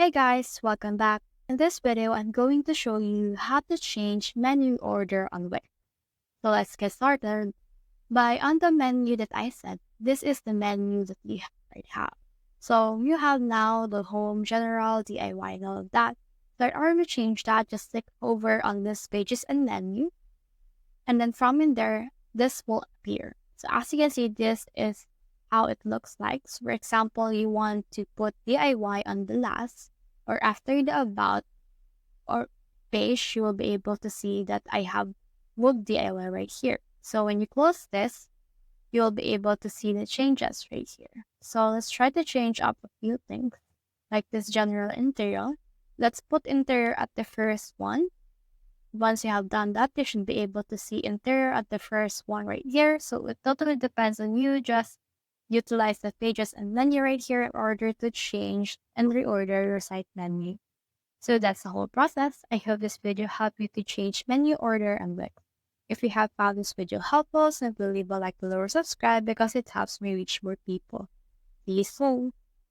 Hey guys, welcome back. In this video, I'm going to show you how to change menu order on Wix. So let's get started. By on the menu that I set, this is the menu that you right have. So you have now the home, general, DIY, and all of that. So in order to change that, just click over on this pages and menu. And then from in there, this will appear. So as you can see, this is how it looks like. So for example, you want to put DIY on the last or after the about or page, you will be able to see that I have wood DIY right here. So when you close this, you'll be able to see the changes right here. So let's try to change up a few things like this general interior. Let's put interior at the first one. Once you have done that, you should be able to see interior at the first one right here. So it totally depends on you. Just utilize the pages and menu right here in order to change and reorder your site menu. So that's the whole process. I hope this video helped you to change menu order and Wix. If you have found this video helpful, simply leave a like below or subscribe because it helps me reach more people. See you soon.